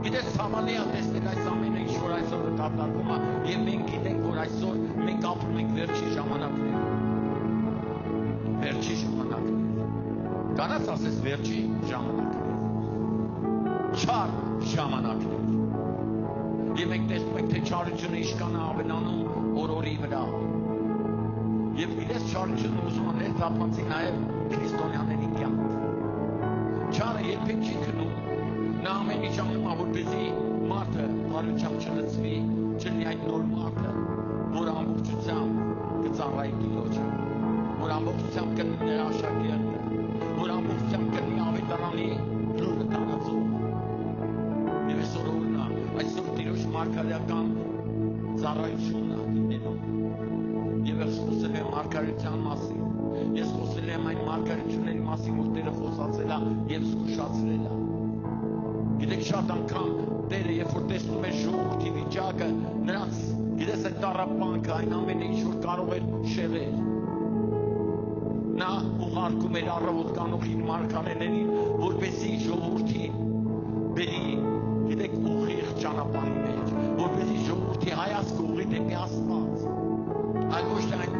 Գիտես ցավալի է տեսնել այս ամենը ինչ որ այսօր կատարվում է եւ մենք գիտենք որ այսօր մենք ապրում ենք վերջի ժամանակներում կանաց ասես վերջի ժամանակներ չար ժամանակներ եւ մենք տեսնում ենք թե չարությունը ինչքան է ավելանում օր-օրի վրա եւ գիտես չարությունը ուզում է թափանցի նաեւ քրիստոնյաների կյանք չարը երբեք չի քնում նա ամեն ինչ անում է որպեսզի մարդը բարությամբ չլցվի չլինի այդ նոր մարդը որ ամբողջությամբ կծառայի Տիրոջը որ ամբողջությամբ կլինի նրա աշակերտը որ ամբողջությամբ կլինի ավետարանի լուրը տարածող եւ այսօր օրնա այսօր Տիրոջ մարգարեական ծառայությունն է դինելու եւ ես խոսել եմ մարգարեության մասին ես խոսել եմ այն մարգարեությունների մասին որ Տերը խոսացել է եւ զգուշացրել է գիտեք շատ անգամ Տերը երբ որ տեսնում է ժողովրդի վիճակը նրանց գիտես այդ տառապանքը այն ամենը ինչ որ կարող է շեղել նա ուղարկում էր առավոտ կանողին մարգարեներին որպեսզի ժողովրդին բերի գիտեք ուղիղ ճանապարհի մեջ որպեսզի ժողովրդի հայացքը ուղղի դեպի Աստված այլ ոչ թե այն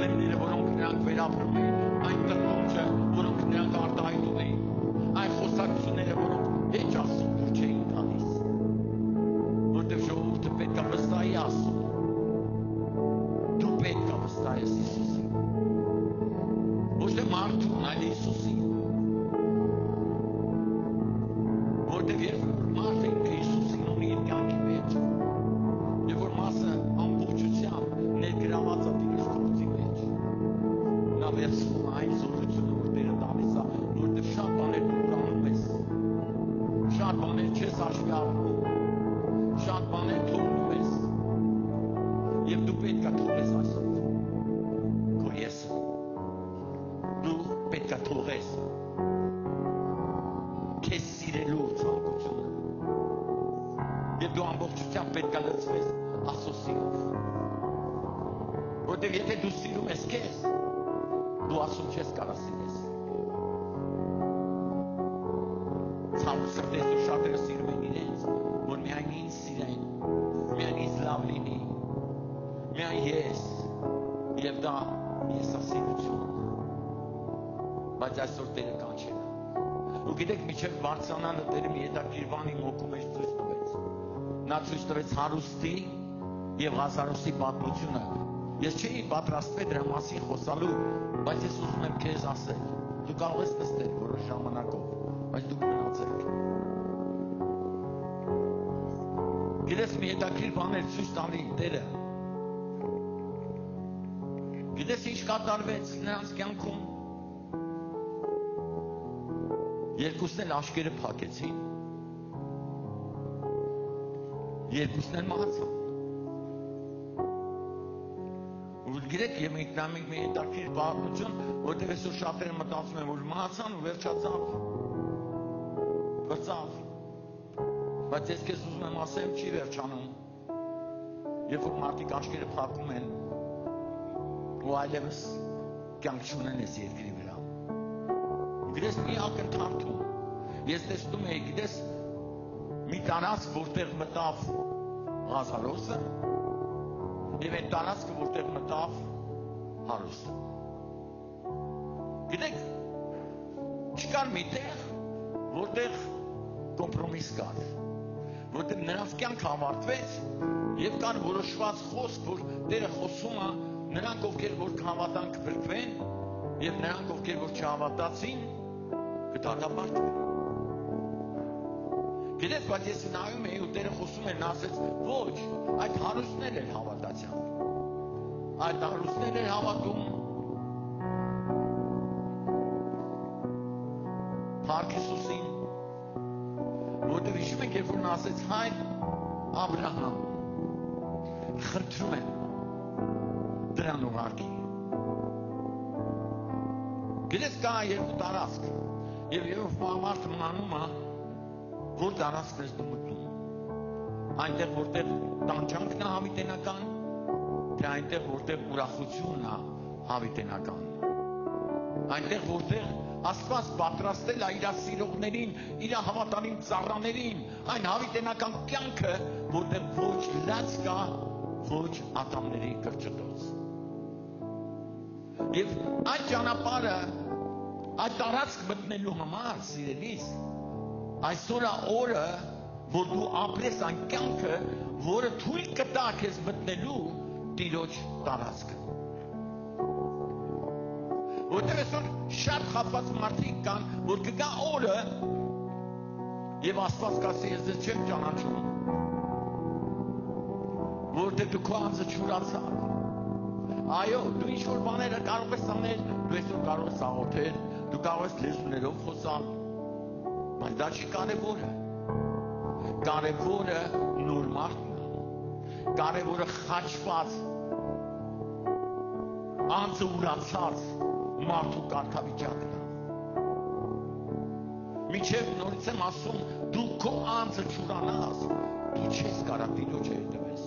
խնդիրները որոնք նրանք վերապրում էին այն տրտունջը որոնք նրանք արտահայտում էին այն խոսակցությունները որոնք հեչ Աստծուն դուր չէին տալիս որտեղ ժողովուրդը պետք է վստահի Աստծուն դու պետք է վստահես Հիսուսին ոչ թե մարդուն այլ Հիսուսին որտեղ երբ մարդը ինքը Հիսուսին ունի իր կյանքի մեջ եւ որ մասը ամբողջությամբ ներգրաված է Տիրոջ գործի մեջ նա վերցնում այն զորությունը որ Տերը տալիս է որտեղ շատ բաներ դու անում ես շատ բաներ չես հաշվի առնում շատ բաներ թողնում ես եւ դու պետք է թողես այսօր քո եսը դու պետք է թողես քեզ սիրելու ցանկությունը եւ դու ամբողջությամբ պետք է լցվես Աստծո սիրով որտեղ եթե դու սիրում ես քեզ դու Աստծուն չես կարող սիրես ցավոք սրտես ու շատերը սիրում են իրենց որ միայն ինձ սիրեն միայն ինձ լավ լինի միայն ես եւ դա եսասիրություն բայց այսօր Տերը կանչել է ու գիտեք միջև բարձրանալը Տերը մի հետաքրքիր բան իմ հոգու մեջ ցույց տվեց նա ցույց տվեց հարուստի եւ Ղազարոսի պատմությունը ես չէի պատրաստվել դրա մասին խոսալու բայց ես ուզում եմ քեզ ասել դու կարող ես նստել որոշ ժամանակով բայց դու մնացեք գիտես մի հետաքրքիր բաներ ցույց տալի Տերը գիտես ինչ կատարվեց նրանց կյանքում երկուսն էլ աշկերը փակեցին երկուսն էլ մահացան Գիտեք, եւ մենք նայում ենք մի հետաքրքիր պատմություն, որտեղ այսօր շատերը մտածում են, որ մահացան ու վերջացավ։ Բրծավ։ Բայց ես քեզ ուզում եմ ասեմ, չի վերջանում։ Երբ որ մարդիկ աչքերը փակում են, ու այլևս կյանք չունեն այս երկրի վրա։ Գիտես մի ակնթարթում։ Ես տեսնում եի, գիտես, մի տարածք, որտեղ մտավ Ղազարոսը, եւ այդ տարածքը որտեղ մտավ հարուստը գիտեք չկար մի տեղ որտեղ կոմպրոմիս կար որտեղ նրանց կյանքը ավարտվեց եւ կար որոշված խոսք որ Տերը խոսում է նրանք ովքեր որ կհավատան կփրկվեն եւ նրանք ովքեր որ չհավատացին կդատապարտվեն Գիտես, բայց ես նայում էի ու Տերը խոսում էր, նա ասեց, ոչ, այդ հարուստներ էր հավատացյալ։ Այդ հարուստներ էր հավատում Փառք Հիսուսին, որտեղ հիշում եք, երբ որ նա ասեց, հայր Աբրահամ, խնդրում եմ դրան ուղարկի։ Գիտես, կա երկու տարածք, եւ երբ մարդը մանում է Որ տարածքն ես դու մտնում Այնտեղ որտեղ տանջանքն է հավիտենական Թե այնտեղ որտեղ ուրախությունն է հավիտենական Այնտեղ որտեղ Աստված պատրաստել է իր սիրողներին, իր հավատարիմ ծառաներին, այն հավիտենական կյանքը, որտեղ ոչ լաց կա, ոչ ատամների կրճտոց։ Եվ այդ ճանապարհը, այդ տարածք մտնելու համար, սիրելիս, այսօր է օրը, որ դու ապրես այն կյանքը, որը թույլ կտա քեզ մտնելու Տիրոջ տարածքը։ Որտեղ այսօր շատ խաբված մարդիկ կան, որ կգա օրը եւ Աստված կասի ես ձեզ չեմ ճանաչում, որտեղ դու քո անձը չուրացար։ Այո, դու ինչ-որ բաները կարող ես անել, դու այսօր կարող ես աղոթել, դու կարող ես լեզուներով խոսալ, բայց դա չի կարևորը։ Կարևորը նոր մարդն է, կարևորը խաչված, անձը ուրացած մարդու կարգավիճակն է։ Մինչև նորից եմ ասում, դու քո անձը չուրանաս, դու չես կարող Տիրոջը հետևես։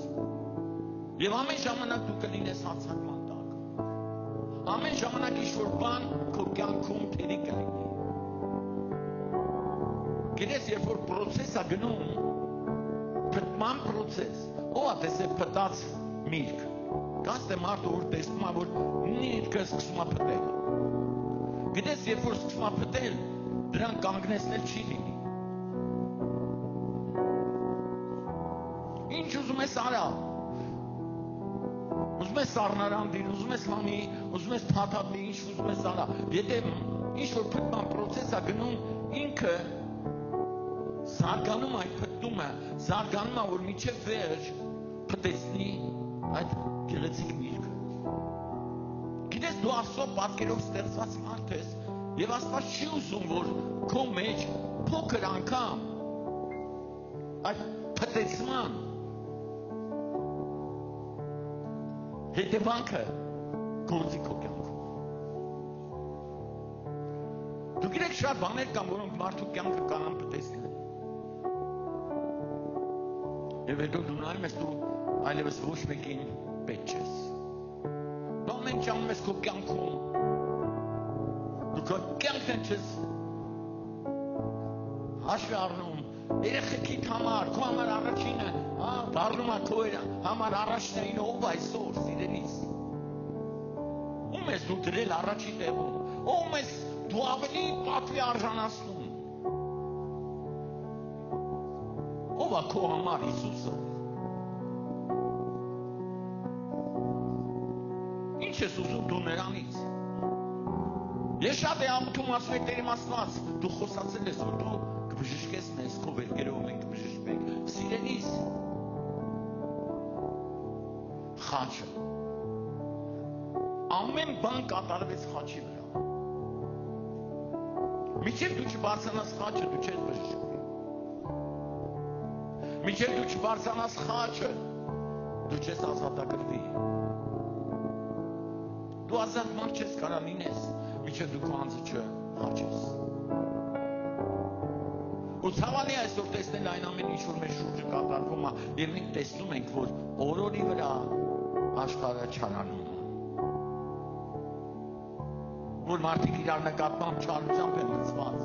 Եվ ամեն ժամանակ դու կլինես հացակման տակ։ Ամեն ժամանակ ինչ-որ բան քո կյանքում թերի կլինի։ Գիտես, երբ որ պրոցես է գնում, փտման պրոցես, ով է տեսել փտած միրգ։ Գաց թե մարդը որ տեսնում է, որ միրգը սկսում է փտել։ Գիտես, երբ որ սկսում է փտել, դրան կանգնեցնել չի լինի։ Ինչ ուզում ես արա։ Ուզում ես սառնարան դիր, ուզում ես լանի, ուզում ես փաթաթի, ինչ ուզում ես արա։ Եթե ինչ-որ փտման պրոցես է գնում, ինքը զարգանում այդ փտումը, զարգանում է, որ մինչև վերջ փտեցնի այդ գեղեցիկ միրգը։ Գիտես, դու Աստծո պատկերով ստեղծված մարդ ես, եւ Աստված չի ուզում, որ քո մեջ փոքր անգամ այդ փտեցման հետևանքը գործի քո կյանքում։ Դու գիտեք, շատ բաներ կան, որոնք մարդու կյանքը կանան փտեցնել։ Եվ հետո դու նայում ես, դու այլևս ոչ մեկին պետք չես։ Դու ամեն ինչ անում ես քո կյանքում։ Դու քո կյանքն չես հաշվի առնում, երեխեքիդ համար, քո համար առաջինը, դառնում է քո համար առաջներին ով այսօր, սիրելիս։ Ում ես դու դրել առաջի տեղում, ում ես դու ավելի պատվի արժանացնում։ Ով է քո համար Հիսուսը։ Ինչ ես ուզում դու նրանից։ Ես շատ է աղոթում ասում եք Տեր Աստված, դու խոսացել ես, որ դու կբժշկես մեզ, քո վերքերով մենք կբժշկենք։ Սիրելիս, խաչը։ Ամեն բան կատարվեց խաչի վրա։ Մինչև դու չբարձրանաս խաչը, դու չես բժշկվի։ Մինչև դու չբարձրանաս խաչը, դու չես ազատագրվի։ Դու ազատ մարդ չես կարող լինես, մինչև դու քո անձը չխաչես։ Ու ցավալի է այսօր տեսնել այն ամեն ինչ, որ մեր շուրջը կատարվում է, եւ մենք տեսնում ենք, որ օրորի վրա աշխարհը չարանում է։ Որ մարդիկ իրար նկատմամբ չարությամբ են լցված։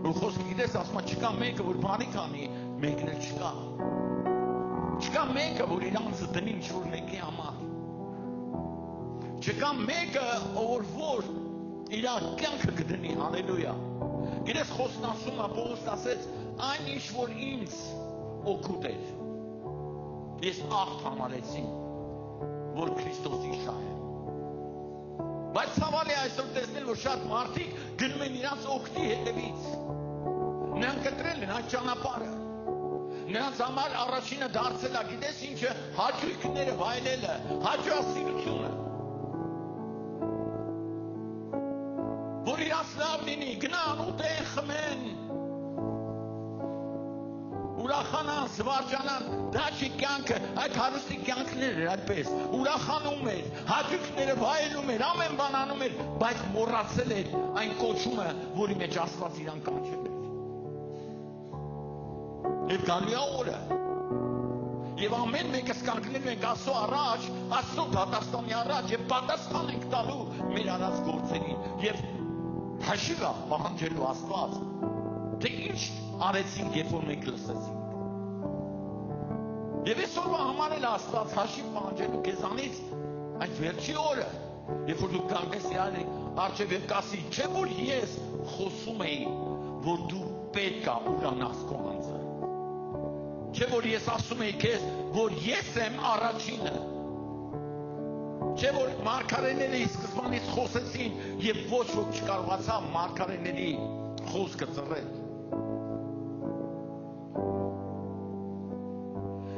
Ու խոսքը գիտես, ասում է, չկա մեկը, որ բանի կանի, մեկն էլ չկա։ Չկա մեկը, որ իր անձը դնի ինչ-որ մեկի համար։ Չկա մեկը, որ իր կյանքը կդնի, հալելույա։ Գիտես, խոսքն ասում է, Պողոս ասեց, այն ինչ, որ ինձ օգուտ էր, ես աղթ համարեցի, որ Քրիստոսի շահեմ։ Բայց ցավալի այսօր տեսնել, որ շատ մարդիկ գնում են իրանց օգտի հետևից։ Նրանք կտրել են այդ ճանապարհը։ Նրանց համար առաջինը դարձել է, գիտես ինչը, հաճույքները վայելելը, հաճույքությունը։ Որ իրանց լավ լինի, գնան ուտեն, խմեն, ուրախանան, զվարճանան, դա չի կյանքը, այդ հարուստի կյանքներ էր այդպես, ուրախանում էր, հաճույքները վայելում էր, ամեն բան անում էր, բայց մոռացել էր այն կոչումը, որի մեջ Աստված իրան կանչել էր։ Եվ գալու է օրը, Եվ ամեն մեկս կանգնելու ենք Աստծո առաջ, Աստծո դատաստանի առաջ եւ պատասխան ենք տալու մեր արած գործերին եւ հաշիվը պահանջելու Աստված, թե ինչ արեցինք, երբ որ մենք լսեցինք։ Եվ այսօրվա համար էլ Աստված հաշիվ պահանջելու քեզանից այդ վերջի օրը, երբ որ դու կանգնես Իրանի առջև եւ կասի, չէ՞ որ ես խոսում էի, որ դու պետք է ուրանաս քո անձը։ Չէ՞ որ ես ասում էի քեզ, որ ես եմ առաջինը։ Չէ՞ որ մարգարեները սկզբանից խոսեցին եւ ոչ ոք չկարողացավ մարգարեների խոսքը ծռել։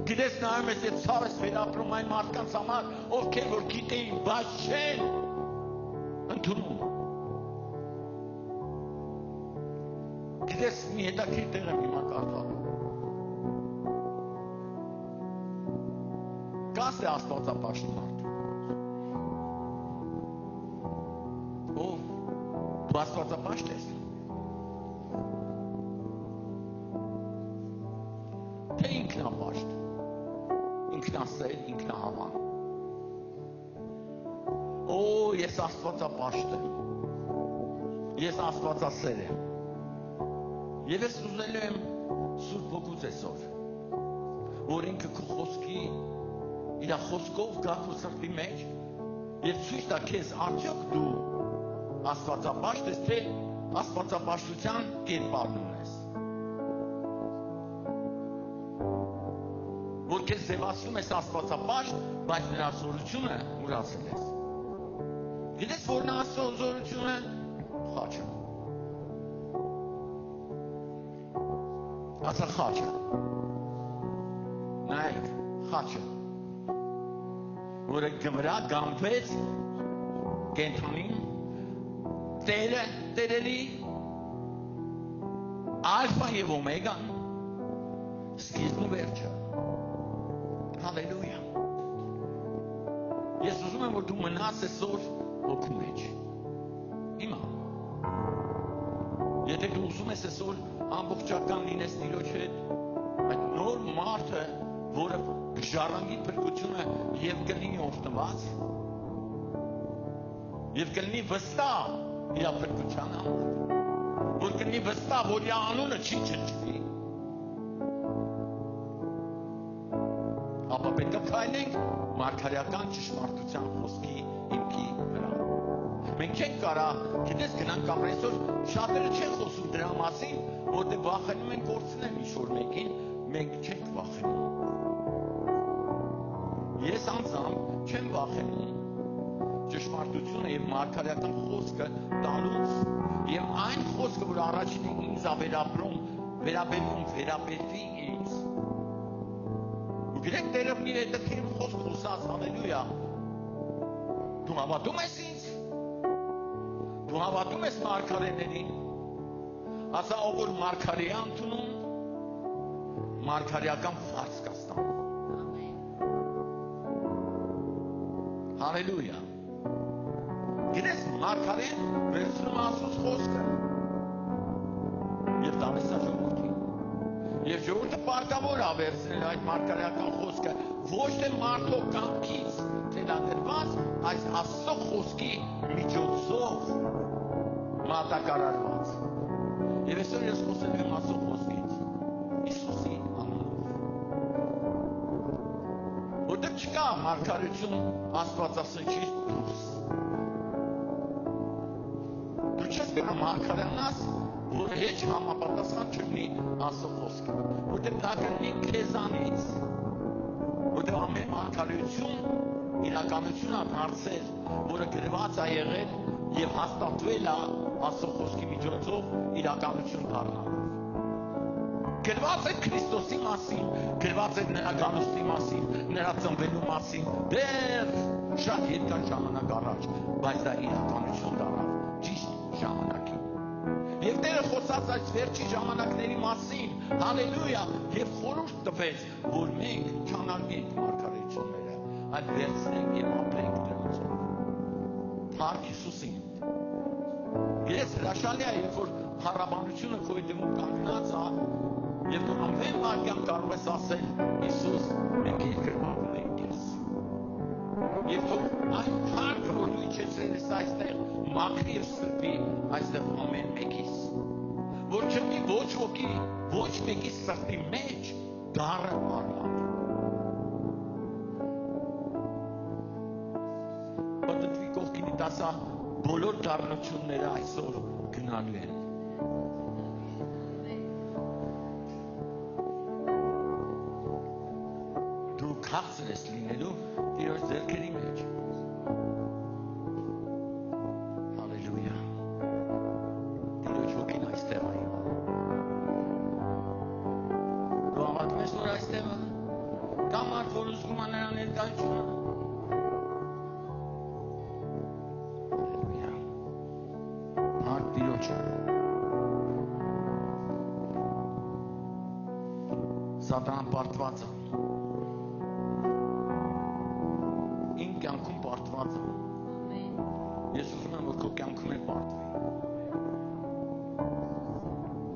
Գիտես նայում ես այդ ցավս վերապրում այն մարդկանց համար, ովքեր որ գիտեին, բայց չեն ընդունում։ Գիտես մի հետաքրքիր տեղ եմ հիմա կարդալու։ Կաս է աստվածապաշտ մարդ։ Ով դու աստվածապաշտ ես։ Թե ինքնապաշտ, ինքնասեր, ինքնահավան։ Օ, ես աստվածապաշտ եմ։ Ես աստվածասեր եմ։ Եվ ես ուզելու եմ Սուրբ Հոգուց այսօր, որ ինքը քո խոսքի իր խոսքով գա քո սրտի մեջ եւ ցույց տա քեզ արդյոք դու աստվածապաշտ ես, թե աստվածապաշտության կերպարն ունես։ Որ քեզ ձևացնում ես աստվածապաշտ, բայց նրա զորությունը ուրացել ես։ Գիտես որն է Աստծո զորությունը։ Խաչը։ Ասա խաչը։ Նայեք, խաչը, որը գմրա գամվեց կենթանին, տերը, տերերի, ալֆա և օմեգան, սկիզբն ու վերջը։ Հալելույա։ Ես ուզում եմ, որ դու մնաս այսօր հոգու մեջ։ Հիմա։ Եթե դու ուզում ես այսօր ամբողջական լինես Տիրոջ հետ, այդ նոր մարդը, որը ժառանգի փրկությունը եւ կլինի օրհնված, եւ կլինի վստահ իր փրկության համար, որ կլինի վստահ, որ իր անունը չի չնչվի, ապա պետք է քայլենք մարգարեական ճշմարտության խոսքի հիմքի վրա։ Մենք չենք կարող, գիտես, գնանք կամ այսօր շատերը չեն խոսում դրա մասին, որտեղ վախենում են կորցնել ինչ-որ մեկին, մենք չենք վախենում։ Ես անձամբ չեմ վախենում ճշմարտությունը եւ մարգարեական խոսքը տալուց եւ այն խոսքը, որ առաջինը ինձ վերաբերվի ինձ։ Ու գիտեք, Տերը մի հետաքրքիր խոսք խոսած, հալելույա։ Դու հավատում ես ինձ։ Դու հավատում ես մարգարեներին։ Ասա, ով որ մարգարե է ընդունում, մարգարեական վարձ կա ստանում։ Հալելույա։ Գիտես, մարգարեն վերցնում Աստծո խոսքը եւ տալիս է ժողովրդին։ Եվ ժողովուրդը պարտավոր է վերցնել այդ մարգարեական խոսքը ոչ թե մարդու կամքից թելադրված, այս Աստծո խոսքի միջոցով մատակարարված։ Եվ այսօր ես խոսելու եմ Աստծո խոսքից, Հիսուսի անունով։ Որտեղ չկա մարգարեություն Աստվածասնչից դուրս։ Դու չես կարող մարգարենաս, որ հեչ համապատասխան չլինի Աստծո խոսքը, որտեղ դա կլինի քեզանից, որտեղ ամեն մարգարեություն իրականություն է դարձել, որը գրված է եղել եւ հաստատվել է Աստծո խոսքի միջոցով իրականություն դառնալով։ Գրված է Քրիստոսի մասին, գրված է նրա գանուստի մասին, նրա ծնվելու մասին, դեռ շատ երկար ժամանակ առաջ, բայց դա իրականություն դառավ ճիշտ ժամանակին։ Եվ Տերը խոսած այս վերջի ժամանակների մասին, հալելույա, եւ խորհուրդ տվեց, որ մենք չանարգենք մարգարեությունները, այլ վերցնենք եւ ապրենք դրանցով։ Փառք Հիսուսին։ Ես հրաշալի է, երբ որ փառաբանությունը քո դեմում կանգնած է, եւ դու ամեն բան անգամ կարող ես ասել Հիսուս, մենք երկրպագում ենք ես։ Եվ թող այն փառքը, որ դու իջեցրել ես այստեղ, մաքրի և սրբի այստեղ ամեն մեկիս։ Որ չմի ոչ ոքի, ոչ մեկի սրտի մեջ դառը արմատ։ Պատտվի կողքինի տասա բոլոր դառնությունները այսօր գնալու են։ Դու քաղցր ես լինելու Տիրոջ ձեռքերի մեջ։ Հալելույա։ Տիրոջ ոգին այստեղ է։ Դու հավատում ես, որ այստեղ է։ Կամ մարդ, որ ուզում է նրա ներկայությունը։ Հալելույա։ Հարկ Տիրոջը։ Սատանան պարտված է։ Իմ կյանքում պարտված է։ Ես ուզում եմ, որ քո կյանքում էլ պարտվի։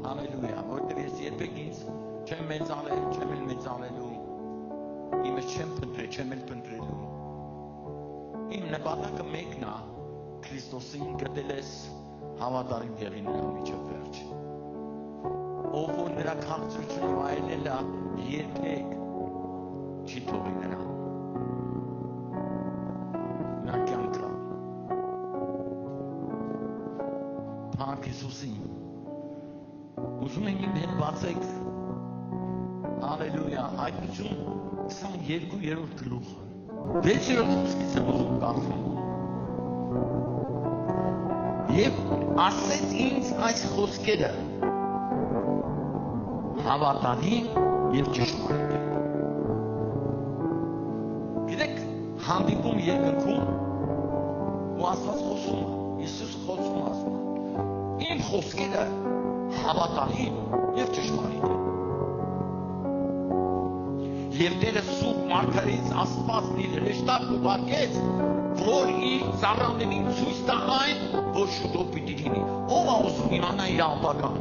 Հալելույա, որտեղ ես երբեք ինձ չեմ մեծարել, չեմ էլ մեծարելու, իմս չեմ փնտրել, չեմ էլ փնտրելու։ Իմ նպատակը մեկն է, Քրիստոսին գտել ես հավատարիմ եղի նրա միջև վերջ։ Ով որ նրա քաղցրությունը վայելել է, երբեք չի թողի նրան։ Նրա կյանքը Փառք Հիսուսին։ Ուզում եմ իմ հետ բացեք Հալելույա, Հայտնություն 22-րդ գլուխը 6-րդ խոսքից եմ ուզում կարդալ։ Եվ ասեց ինձ այս խոսքերը հավատալին և ճշմարիտ են։ Գիտեք, հանդիպում երկնքում ու Աստված խոսում է, Հիսուս խոսում ասում է, իմ խոսքերը հավատալին և ճշմարիտ են։ Եվ Տերը սուրբ մարգարեից Աստվածն իր հրեշտակն ուղարկեց, որ իր ծառաներին ցույց տա այն, որ շուտով պիտի լինի։ Ով է ուզում իմանա իր ապագան։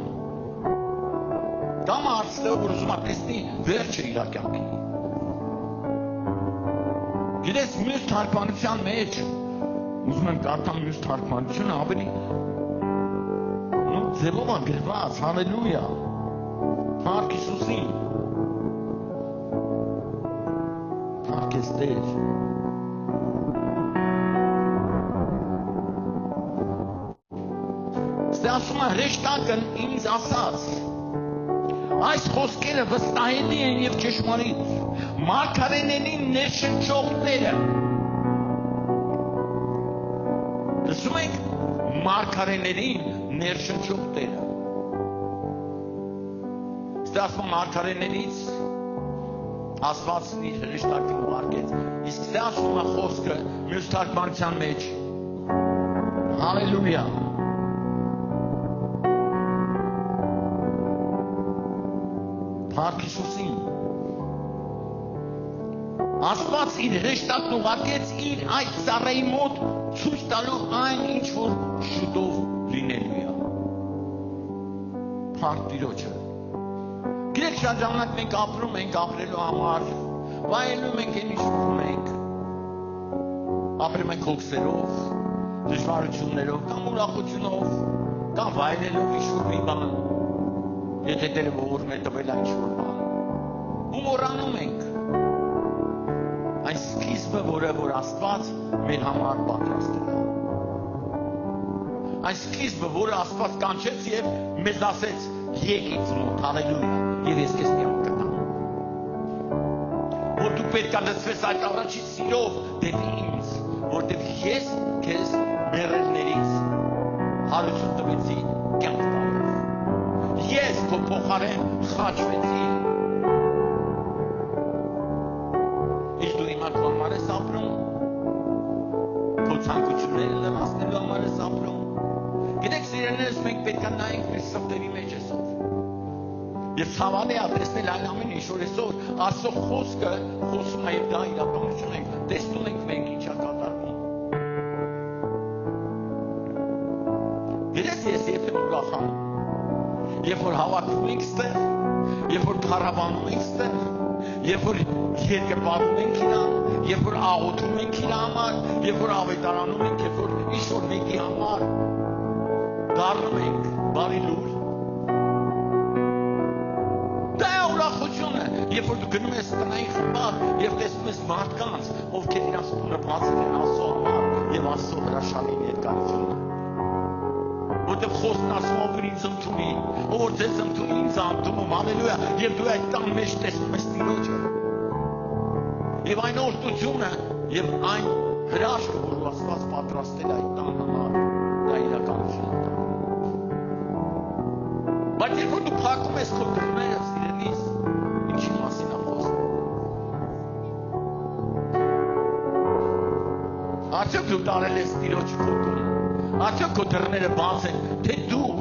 Կամ հարցնելով, որ ուզում է տեսնի վերջը իր կյանքի։ Գիտես, մյուս թարգմանության մեջ, ուզում եմ կարդամ մյուս թարգմանությունը, ավելի ձևով է գրված, հալելույա, Փառք Հիսուսին, Փառք ես Տեր։ Ստե ասում է հրեշտակն ինձ ասաց, այս խոսքերը վստահելի են և ճշմարիտ, մարգարեներին ներշնչողները։ Լսում եք, մարգարեներին ներշնչողները։ Ստե ասում է մարգարեներից Աստվածն իր հրեշտակին ուղարկեց, իսկ ստե ասում է խոսքը մյուս թարգմանության մեջ։ Հալելույա։ Փառք Հիսուսին։ Աստված իր հրեշտակն ուղարկեց իր այդ ծառայի մոտ ցույց տալու այն, ինչ որ շուտով լինելու է։ Փառք Տիրոջը։ Գիտեք, շատ ժամանակ մենք ապրում ենք ապրելու համար, վայելում ենք այն ինչ ուզում ենք, ապրում ենք հոգսերով, դժվարություններով, կամ ուրախությունով, կամ վայելելով ինչ-որ մի բան, եթե Տերը ողորմ է տվել ինչ-որ բան, ու մոռանում ենք այն սկիզբը, որը որ Աստված մեր համար պատրաստել է։ Այն սկիզբը, որը Աստված կանչեց և մեզ ասեց, եկ ինձ մոտ, հալելույա, և ես քեզ միակ կտամ։ Որ դու պետք է լցվես այդ առաջի սիրով դեպի ինձ, որտև ես քեզ մեռելներից հարություն տվեցի կյանք տալով։ Ես քո փոխարեն խաչվեցի։ Իսկ դու հիմա քո համար ես ապրում, քո ցանկությունները լրացնելու համար ես ապրում։ Գիտեք, սիրելիներս, մենք պետք է նայենք մեր սրտերի մեջ այսօր։ Եվ ցավալի է տեսնել այն ամեն ինչ, որ այսօր Աստծո խոսքը խոսում է, և դա իրականություն ենք, տեսնում ենք մենք ինչ է կատարվում։ Գիտես, ես երբ եմ ուրախանում, երբ որ հավաքվում ենք ստեղ, երբ որ քարավանում ենք ստեղ, երբ որ երկրպագում ենք իրան, երբ որ աղոթում ենք իր համար, երբ որ ավետարանում ենք, երբ որ ինչ-որ մեկի համար դառնում ենք բարի լուր, դա է ուրախությունը, երբ որ դու գնում ես տնային խմբար եւ տեսնում ես մարդկանց, ովքեր իրաց տունը բացել են Աստծո համար եւ Աստծո հրաշալի ներկայությունը, որտեղ խոսքն ասում ով ինձ ընդունի, ով որ ձեզ ընդունի ինձ ընդունում, հալելույա, եւ դու այդ տան մեջ տեսնում ես Տիրոջը եւ այն օրհնությունը եւ այն հրաշքը, որ Աստված պատրաստել է այդ տան համար, դա իրականություն է։ Բայց երբ որ դու փակում ես քո դռները, սիրելիս, ինչի մասին է խոսքը։ Արդյոք դու տարել ես Տիրոջ քո տունը, արդյոք քո դռները բաց են, թե դու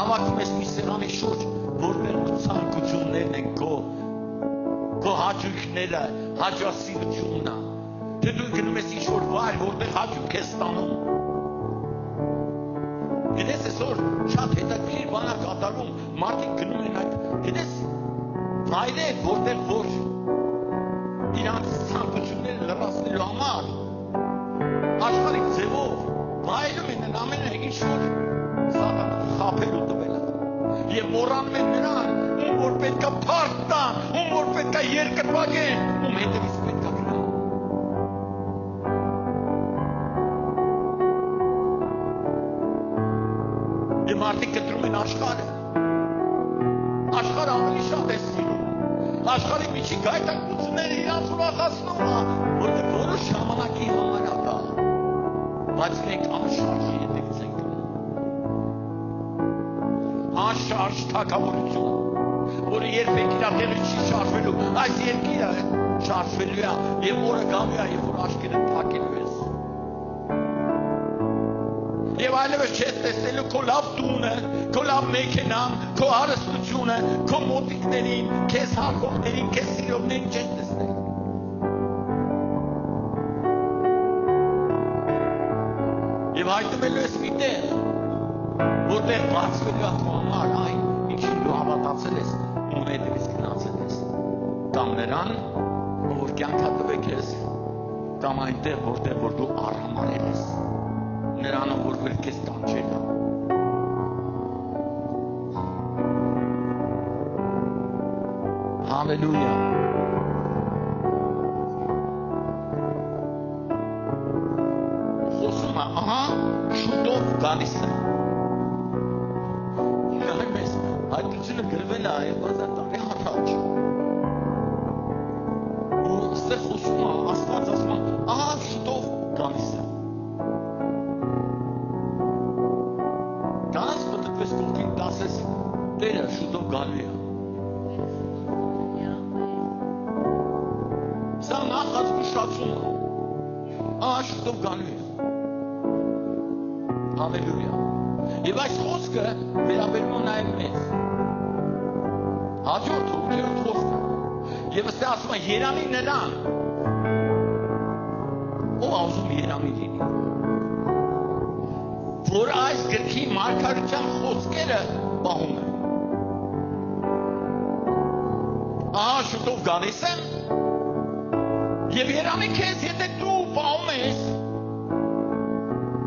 հավաքում ես մի սեղանի շուրջ, որտեղ քո ցանկություններն են, քո հաճույքները, հաճասիրությունն է, թե դու գնում ես ինչ-որ վայր, որտեղ հաճույք ես ստանում։ Գիտես այսօր շատ հետաքրքիր բան է կատարվում, մարդիկ գնում են այդ, գիտես, վայրեր, որտեղ որ իրանց ցանկությունները լրացնելու համար աշխարհիկ ձևով վայրում են ամեն ինչ-որ սատանա խաբել ու տվել է եւ մոռանում են նրան, ում որ պետք է փառք տան, ում որ պետք է երկրպագեն, ում հետևից պետք է գնան։ Եվ մարդիկ կտրում են աշխարհը ավելի շատ է սիրում, աշխարհի միջի գայթակղությունները իրանց ուրախացնում է, որտեղ որոշ ժամանակի համար է դա, բայց մենք անշարժի հետևից ենք գնում, անշարժ թագավորություն, որը երբեք իր տեղը չի շարժվելու, այս երկիրը շարժվելու է եւ օրը գալու է, երբ որ աչքերը փակելու ես։ Եվ այլևս չես տեսնելու քո լավ տունը, քո լավ մեքենան, քո հարստությունը, քո մոտիկներին, քեզ հարգողներին, քեզ սիրողներին չես տեսնելու։ Եվ հայտնվելու ես մի տեղ, որտեղ բացվելու է քո համար այն, ինչին դու հավատացել ես, ում հետևից գնացել ես, կամ նրան, որ կյանք տվել քեզ, կամ այնտեղ, որտեղ որ դու արհամարել ես, նրանով, որ քեզ կանչել է։ Հալելույա։ Խոսում է, ահա, շուտով գալիս է։ Հայտությունը գրվել է այլված տարի առաջ։ Ու ստեղ խոսում է, Աստված ասում է, ահա շուտով գալիս է։ Կանց մտքվես կողքին դասես, Տերը շուտով գալու է։ Սա նախազգուշացում է, ահա շուտով գալու է։ Հալելույա։ Եվ այս խոսքը վերաբերում է նաև մեզ։ Հաջորդ խոսքը։ Եվ ըստ ասում է երանի նրան, ով ուզում երանի լինի, որ այս գրքի մարգարեության խոսքերը պահում է։ Ահա շուտով գալիս եմ, եւ երանի քեզ, եթե դու պահում ես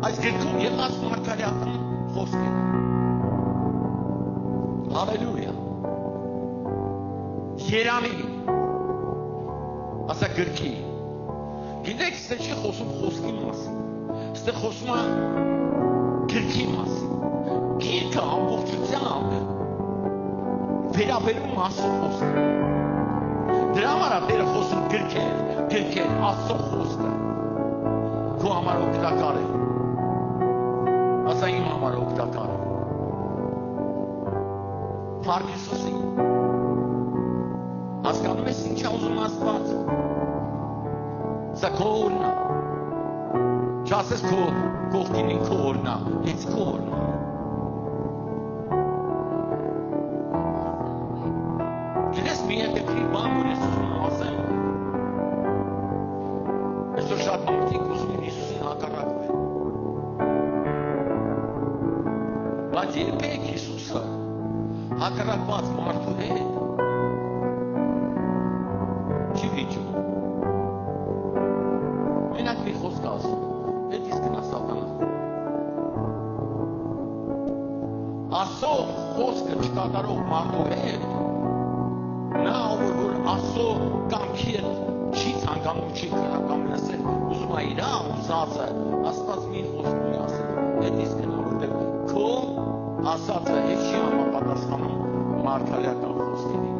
այս գրքում եղած մարգարեական խոսքերը։ Հալելույա։ Երանի, ասա գրքի, գիտեք, ստեղ չի խոսում խոսքի մասին, ստեղ խոսում է գրքի մասին, գիրքը ամբողջությամբ վերաբերում Աստծո խոսքը, դրա համար է Տերը խոսում գրքեր, Աստծո խոսքը, քո համար օգտակար է, ասա իմ համար օգտակար է, Փառք Հիսուսին, հասկանում ես ինչ է ուզում Աստված, սա քո օրն է, չասես քո կողքինին քո օրն է, հենց քո օրն է։ Գիտես մի հետաքրքիր բան, որ ես ուզում եմ ասել, այսօր շատ մարդիկ ուզում են Հիսուսին հակառակվել, բայց երբեք Հիսուսը հակառակված մարդու հետ չի վիճում։ Մենակ մի խոսք ասում, հետ իսկ գնա սատանա։ Աստծո խոսքը չկատարող մարդու հետ նա որ Աստծո կամքի հետ չի ցանկանում, չի քննական լսել, ուզում է իր ուզածը, Աստված մի խոսք ունի ասել, հետ իսկ գնա, որտեղ քո ասածը հետ չի համապատասխանում մարգարեական խոսքերին։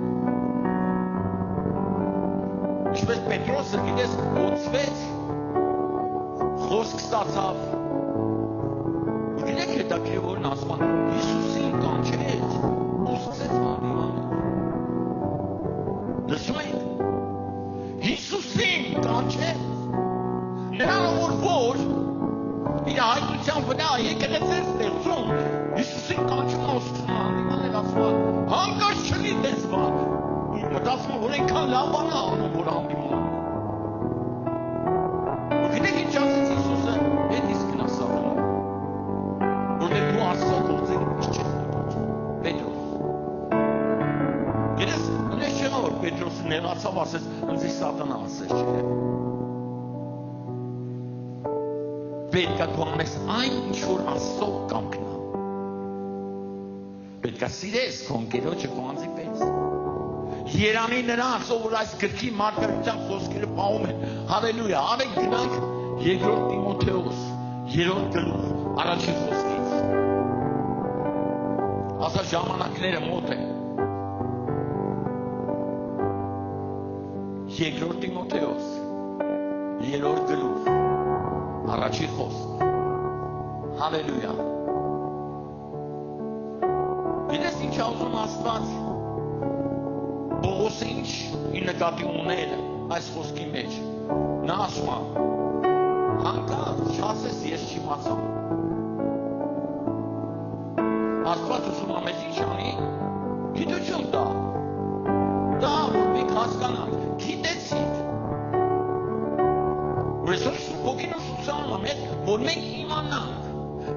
Ինչպես Պետրոսը գիտես ոցվեց, խոսք ստացավ։ Գիտեք հետաքրքրն ասում են Հիսուսին կանչեց, ուսցեց հանդիմանը։ Լսում եք։ Հիսուսին կանչեց։ Նրանով որ իր հայտնության վրա եկեղեցին ստեղծում, Հիսուսին կանչում ուսցում հանդիմանը ասում հանկարծ չլի տեսված։ Մտածում որ այնքան լավ բան անում որ հանդիմանում։ Գիտեք ինչ ասեց Հիսուսը, հետ իսկ գնա սատանա։ Որտեղ դու Աստծո գործերը միշտ չես մտածում։ Պետրոս։ Գիտես, նույնպես չէ որ Պետրոսը նեղացավ ասեց, ինձ սատանա ասեց չէ։ Պետք է դու անես այն ինչ որ Աստծո կամքն է։ Պետք է սիրես քո ընկերոջը քո անձի պես։ Երանի նրանց, ով որ այս գրքի մարգարեության խոսքերը պահում են, հալելույա, արեք գնանք երկրորդ Տիմոթեոս, 3-րդ գլուխ, առաջին խոսքից։ Ասա ժամանակները մոտ են։ Երկրորդ Տիմոթեոս, 3-րդ գլուխ, առաջին խոսք։ Հալելույա։ Գիտես ինչ ուզում Աստված Պողոս ինչ ի նկատի ուներ այս խոսքի մեջ։ Նա ասում է, հանկարծ չասես ես չիմացա։ Աստված ուզում է մեզ ինչ անի, գիտություն տա։ Դա որ մենք հասկանանք, գիտեցիք։ Ուրեսօր ոգին ուսուցանում է մեզ, որ մենք իմանանք,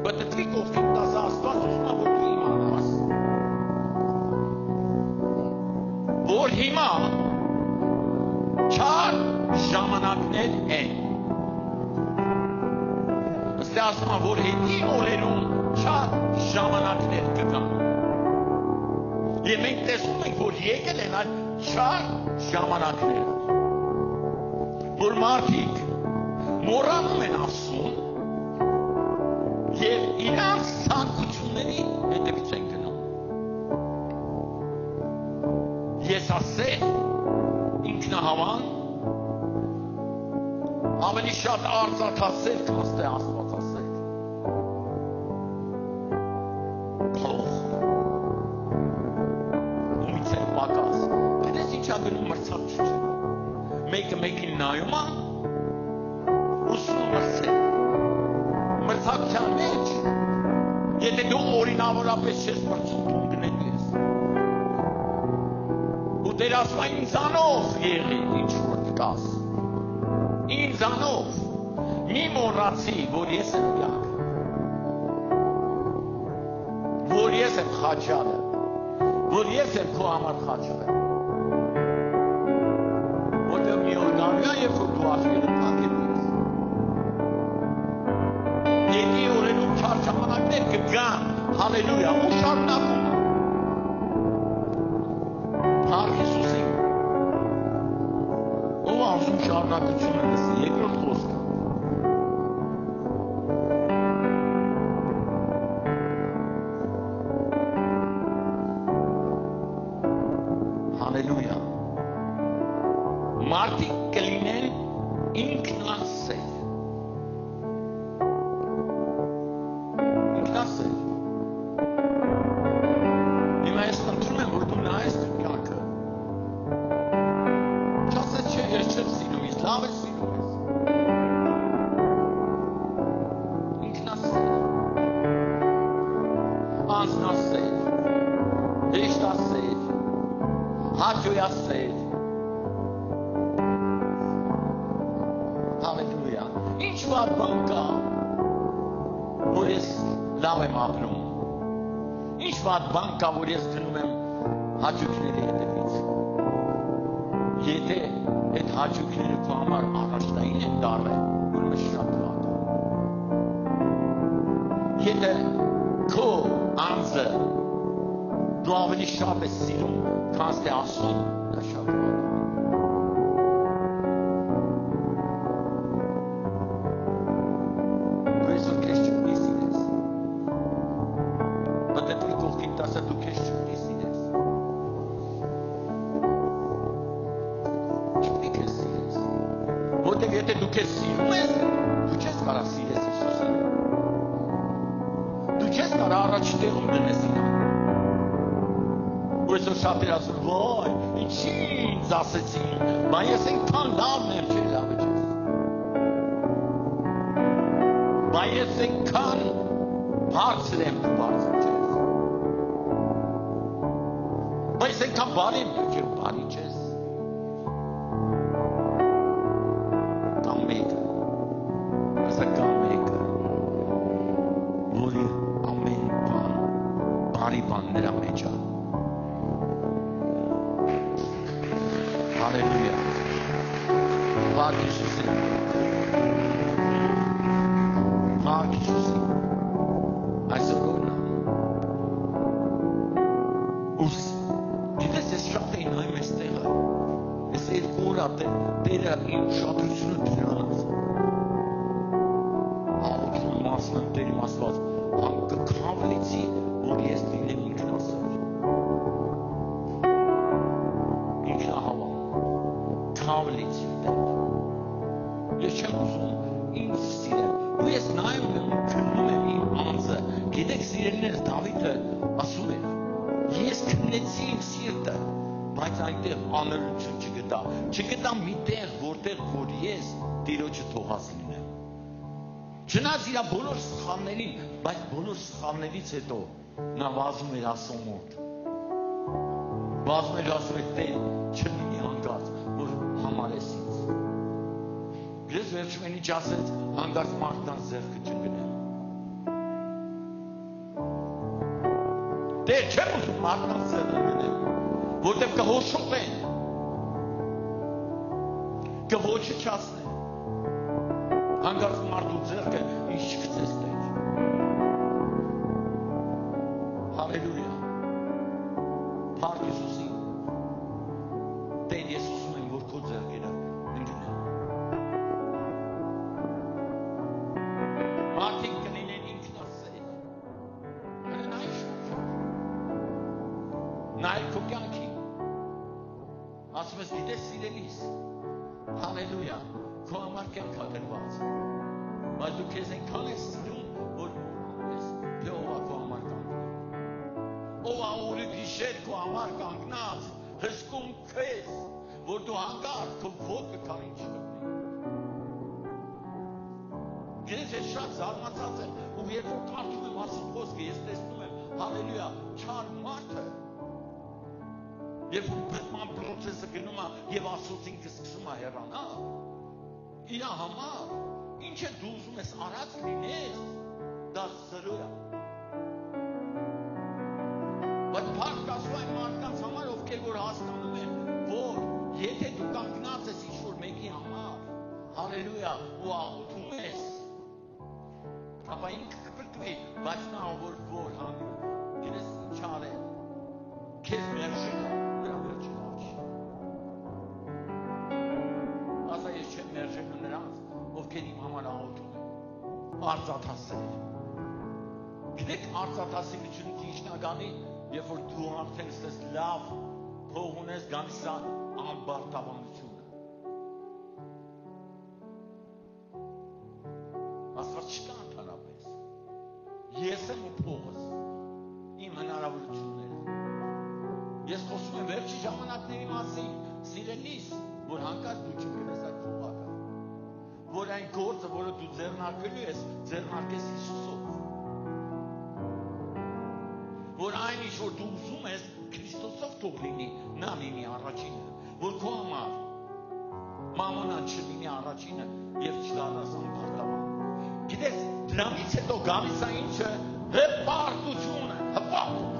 բտտվի կողքին տազ Աստված ուզում է, որ դու իմանաս։ Որ հիմա չար ժամանակներ են։ Ըստ ասում է, որ հետի օրերում չար ժամանակներ կգան։ Եվ մենք տեսնում ենք, որ եկել են այդ չար ժամանակները։ Որ մարդիկ մոռանում են ասում և իրանց ցանկությունների հետևից են գնում։ Ես ասել, ինքնահավան, ավելի շատ արձակասել, քան թե աստվածասել։ Փող։ Ումից են պակաս։ Գիտես ինչա գնում մրցակցություն։ Մեկը մեկին նայում է, ուսում մրցել։ Մրցակցության մեջ, եթե դու օրինավորապես չես մրցում, դու գնելու ես։ Դեր ասում է ինձանով եղի, ինչ որ կաս։ Ինձանով մի մոռացի, որ ես եմ միակ։ Որ ես եմ խաչալը, որ ես եմ քո համար խաչալը։ Որտեղ մի օր գալու է, երբ որ դու աշխարհը թաքելու ես։ Եկի օրերում չար ժամանակներ կգան, հալելույա, ու շարունակում։ Փառք Հիսուսին։ Ով ասում շարունակությունը լսի, երկրորդ խոսքը։ Հալելույա։ Մարդիկ կլինեն ինքնասեր։ Ինքնասեր։ Հիմա ես խնդրում եմ, որ դու նայես կյանքը։ Չասես չէ, ես չեմ սիրում, ես լավ եմ սիրում ես։ Ինքնասեր։ Անձնասեր։ Հեշտասեր։ Հաճոյասեր։ Հալելույա։ Ինչ վատ բան կա, որ ես լավ եմ ապրում։ Ինչ վատ բան կա, որ ես գնում եմ հաճույքների հետևից։ Եթե այդ հաճույքները քո համար առաջնային են դառել, ուրեմն շատ լավ։ Եթե քո անձը դու ավելի շատ ես սիրում, քան թե Աստծուն, դա շատ լավ։ Բայց ես այնքան լավն եմ չէ, լավը չես։ Բայց ես այնքան բարձր եմ, դու բարձր չես։ Բայց ես այնքան բարի եմ, չէ, բարի չես։ Կամ մեկը, ասա կամ մեկը, որի ամեն բան, բարի բան նրա մեջ է։ Հալելույա։ Փառք Հիսուսին։ Փառք Հիսուսին։ Այսօր գոնա։ Ուս։ Գիտես ես շատ էին նայում այս տեղը։ Ես երկու օր Տերը իմ ուշադրությունը դրանց։ Աղոթում մասն եմ Տերիմ ասված, կքավլիցի, որ ես լինեմ ինքնասեր։ Ինքնահավան։ Քավլիցի Տեր։ Ես չեմ ուզում ինձ սիրել։ Ու ես նայում եմ ու քննում եմ իմ անձը։ Գիտեք սիրելիներս Դավիթը ասում էր. ես քննեցի իմ սիրտը, բայց այնտեղ անըրություն չգտա։ Չգտա մի տեղ, որտեղ որ ես Տիրոջը թողած լինեմ։ Չնայած իր բոլոր սխալներին, բայց բոլոր սխալներից հետո նա վազում էր Աստծո մոտ։ Վազում էր ասում էր Տեր, չլինի հանկարծ, որ համարես ինձ։ Ես վերջում են ինչ ասեց, հանկարծ մարդկանց ձեռքը չգնեմ։ Տեր չեմ ուզում մարդկանց ձեռքը գնեմ, որտեղ կհոշոտեն, կոչնչացնեն։ Հանկարծ մարդու ձեռքը ինչ չգցես Տեր։ Հալելույա։ Փառք Հիսուսին։ Տեր, ես ուզում եմ, որ քո ձեռքերը ընկնեն։ Մարդիկ կլինեն ինքնասեր։ Նայ շուտ։ Նայ քո կյանքին։ Ասում ես, գիտես սիրելիս։ Հալելույա։ Քո համար կյանք ադրված։ Բայց դու քեզ այնքան ես սիրում, որ ես թե ով է քո համար կանգնած։ Ով է օրը գիշեր քո համար կանգնած, հսկում քեզ, որ դու հանկարծ քո ոտքը քարին չգտնի։ Գիտես ես շատ զարմացած եմ, ու երբ որ կարդում եմ Աստծո խոսքը, ես տեսնում եմ, հալելույա, չար մարդը։ Երբ բռնման process-ը գնում է եւ Աստծոց ինքը սկսում է հեռանալ, իր համար, ինչ է դու ուզում ես արած լինես, դա սրո է։ Բայց փառք Աստծո այն մարդկանց համար, ովքեր որ հասկանում են, որ եթե դու կանգնած ես ինչ-որ մեկի համար, հալելույա, ու աղոթում ես, ապա ինքը կպրկվի, բայց նա որ հանգում, գիտես ինչ արել, քեզ մերժում է, նրա վերջին աչքի։ Ասա ես չեմ մերժելու նրանց, ովքեր իմ համար աղոթում են, արծաթասեր։ Գիտեք արծաթասիրությունը ինչն է գանի, երբ որ դու արդեն ստես լավ փող ունես, գալիս է անբարտավանությունը։ Աստված չկա ընդհանրապես։ Ես եմ ու փողս, իմ հնարավորությունները։ Ես խոսում եմ վերջի ժամանակների մասին, սիրելիս, որ հանկարծ դու չգնես այդ փողակը, որ այն գործը, որը դու ձեռնարկելու ես, ձեռնարկես Հիսուսով, որ այն ինչ որ դու ուզում ես, Քրիստոսով թող լինի, նա լինի առաջինը, որ քո համար մամոնան չլինի առաջինը եւ չդառնաս անբարտավան։ Գիտես, դրանից հետո գալիս է ինչը հպարտությունը, հպարտ։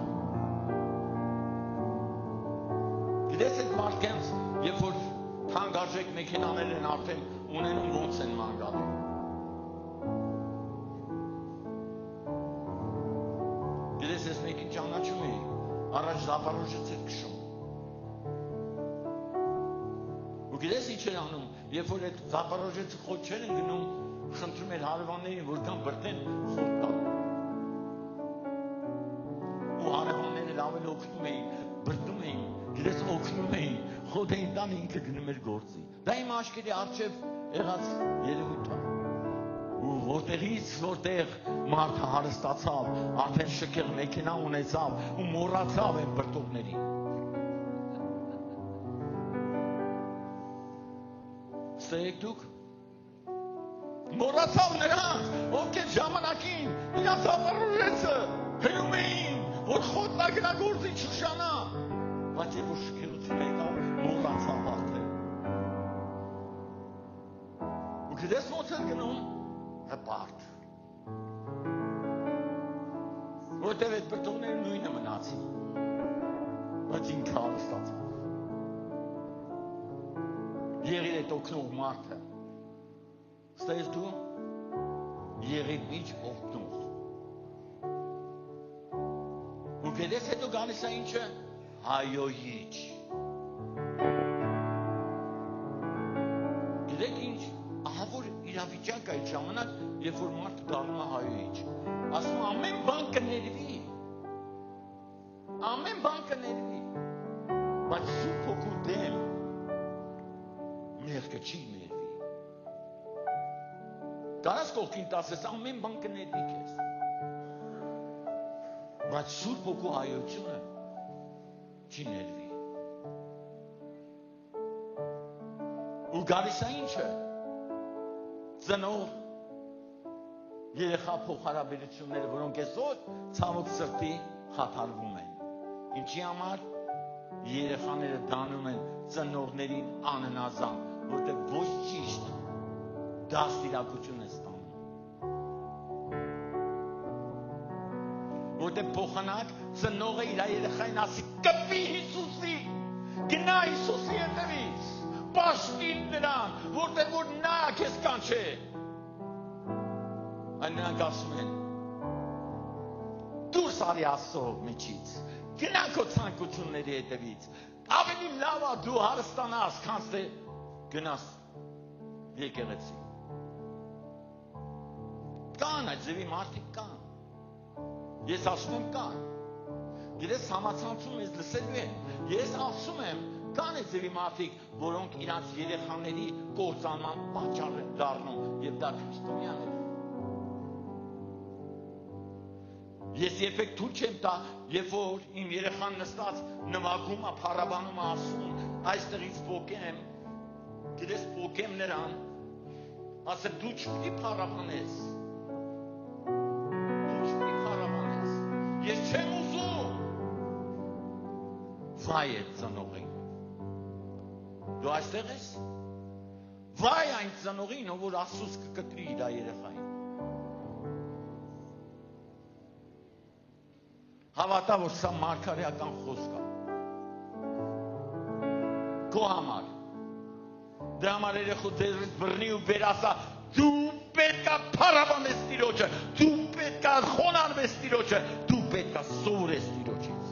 Գիտես այդ մարդկանց, երբ որ թանկարժեք մեքենաներ են արդեն ունենում, ոնց են մանգալու։ Գիտես ես մեկին ճանաչում էի, առաջ Զապարոժից էր քշում։ Ու գիտես ինչ էր անում, երբ որ այդ Զապարոժեցի խոչեր են գնում, խնդրում էր հարևաններին, որ կան բրտեն խոտ տան։ Ու հարևանները ավելի օգնում էին, բրտում էին, գիտես օգնում էին, խոտ էին տան, ինքը գնում էր գործի։ Դա իմ աչքերի առջև եղած երևույթ է։ Ու որտեղից որտեղ մարդը հարստացավ, արդեն շքեղ մեքենա ունեցավ ու մոռացավ այն բրտողներին։ Ստեեք դուք մոռացավ նրանց, ովքեր ժամանակին իրաց Զապարոժեցը հնում էին, որ խոտն գնա գործի չուշանա, բայց երբ որ շքեղություն եկավ, մոռացավ արդեն։ Ու գիտես ոնց էր գնում, հպարտ, որտև այդ բրտողները նույնը մնացին, բայց ինքը հարստացավ։ Եղիր այդ օգնող մարդը, ստես դու եղիր միջ օգնող։ Ու գիտես հետո գալիս է ինչը, հայոյիչ։ Գիտեք ինչ, ահա որ իրավիճակ այդ ժամանակ, երբ որ մարդը դառնում է հայոյիչ, ասում ամեն բան կներվի, ամեն բան կներվի, բայց Սուրբ Հոգու դեմ մեղքը չի ներվի։ Կարաս կողքին տասես ամեն բան կներվի քեզ, բայց Սուրբ Հոգու հայությունը չի ներվի։ Ու գալիս է ինչը, ծնող երեխա փոխհարաբերությունները, որոնք այսօր ցավոք սրտի խաթարվում են։ Ինչի համար երեխաները դանում են ծնողներին անհնազանդ, որտեղ ոչ ճիշտ դաստիարակություն է ստանում։ Որտեղ փոխանակ ծնողը իր երեխային ասի կպի Հիսուսի, գնա Հիսուսի հետևից, պաշտիր նրան, որտեղ որ նա քեզ կանչե։ Այն նրանք ասում են, դուրս արի Աստծո միջից, գնա քո ցանկությունների հետևից, ավելի լավ է դու հարստանաս, քան թե գնաս եկեղեցի։ Կան այդ ձևի մարդիկ կան։ Ես ասում եմ կան։ Գիտես համացանցում ես լսելու են։ Ես ասում եմ կան այդ ձևի մարդիկ, որոնք իրանց երեխաների կործանման պատճառ են դառնում եւ դա քրիստոնյաներ։ Ես երբեք թույլ չեմ տա, երբ որ իմ երեխան նստած նվագում է, փառաբանում է, ասում, այստեղից պոկեմ, գիտես պոկեմ նրան, ասեմ դու չպիտի փառաբանես, դու չպիտի փառաբանես, ես չեմ ուզում, վայ այդ ծնողին, դու այստեղ ես, վայ այն ծնողին, ով որ Աստծուց կկտրի իր երեխային։ Հավատա, որ սա մարգարեական խոսք է։ Քո համար։ Դրա համար երեխու ձեզից բռնի ու բեր ասա, դու պետք է փառաբանես Տիրոջը, դու պետք է խոնարհվես Տիրոջը, դու պետք է սովորես Տիրոջից։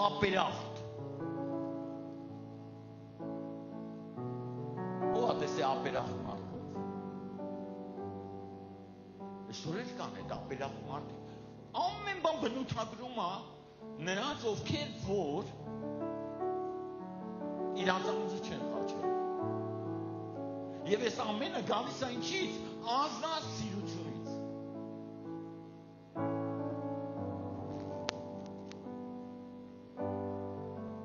Ապերախտ։ Ապերախտ մարդիկ։ Այսօր էլ կան այդ ապերախտ մարդիկ։ Ամեն բան բնութագրում է նրանց, ովքեր որ իրանց անձը չեն խաչել։ Եվ այս ամենը գալիս է ինչից, անձնասիրությունից։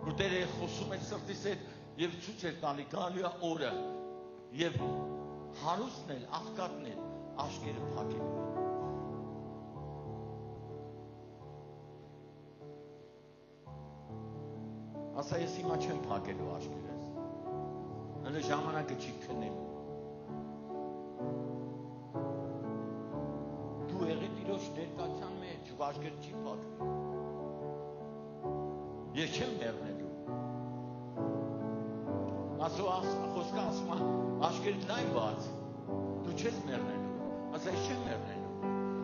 Ու Տերը խոսում է սրտիս հետ եւ ցույց է տալի գալու է օրը եւ հարուստն էլ, աղքատն էլ աշկերը փակելու է։ Ասա ես հիմա չեմ փակելու աշկերս։ Հələ ժամանակը չի քնելու։ դու աշկերը չի փակվի։ Ես չեմ մեռնելու։ Խոսքը ասում է, աշկերդ լայն բաց, դու չես մեռնելու, ասա ես չեմ մեռնելու,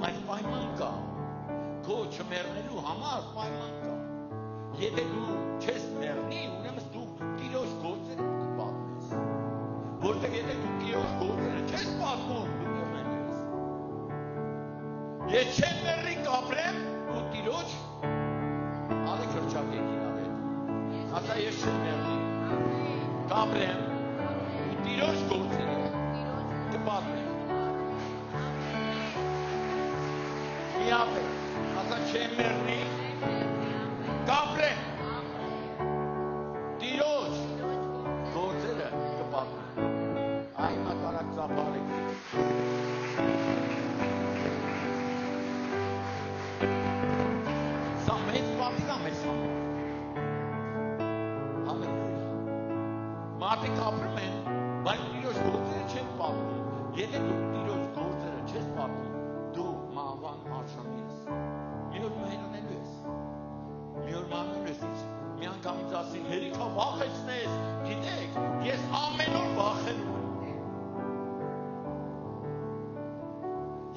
բայց պայման կա, քո չմեռնելու համար պայման կա, եթե դու չես մեռնի, ուրեմն դու Տիրոջ գործերը պատմես, որտեղ եթե դու Տիրոջ գործերը չես պատմում, դու մեռնելու ես, ես չեմ մեռնի կապրեմ, ու Տիրոջ ալեք հրճակեք իրար հետ, ասա ես չեմ մեռնի, կապրեմ, ու Տիրոջ գործերը կպատմեմ։ Միապ է, ասա չեմ մեռնի, կապրեմ, Տիրոջ գործերը կպատմեմ։ Այ մակարակ ծապարեք։ Սա մեծ պատիվ է մեզ համար։ Մարդիկ ապրում են, բայց Տիրոջ գործերը չեն պատմում։ Եթե դու Տիրոջ գործերը չես պատմում, դու մահվան արժանի ես։ Մի օր մահանալու ես։ Մի օր մահանալու ես։ Մի անգամ ինձ ասին, հերիքա վախեցնես, գիտեք, ես ամեն օր վախենում եմ։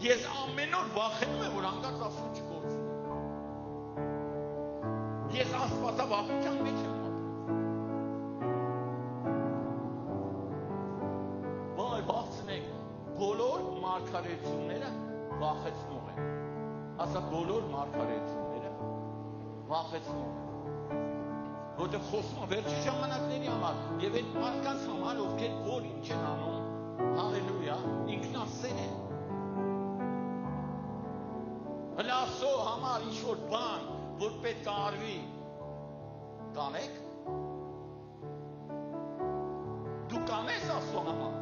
Ես ամեն օր վախենում եմ, որ հանկարծ Աստծո չգործի։ Ես աստվածավախության մեջ եմ։ Բոլոր մարգարեությունները վախեցնող են։ Ասա բոլոր մարգարեությունները վախեցնող են։ Որտեղ խոսում է վերջի ժամանակների համար եւ այդ մարդկանց համար, ովքեր որ ինչ են անում, հալելույա, ինքնասեր են։ Հլասո համար ինչ-որ բան, որ պետք է արվի, կանեք։ Դու կանես Աստծո համար։